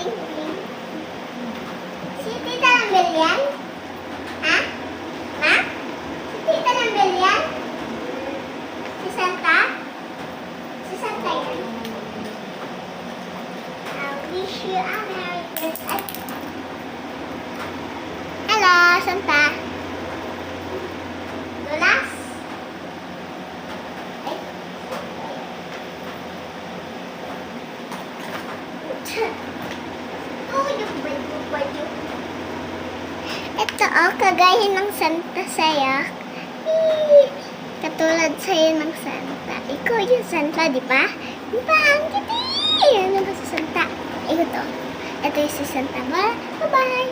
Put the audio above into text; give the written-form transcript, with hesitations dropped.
Twinkling. Si Tita Lambel yan? Ha? Ma? Si Tita Lambel yan? Si Santa? Si Santa yan? I wish you a Merry Christmas. Hello, Santa. Lulas? Ay. Oh, yung bayo. Ito kagaya ng Santa sa'yo. Katulad sa'yo ng Santa. Ikaw yung Santa, di ba? Di ba? Ang kitty! Ano ba si Santa? Ito to. Ito yung si Santa. Bye-bye!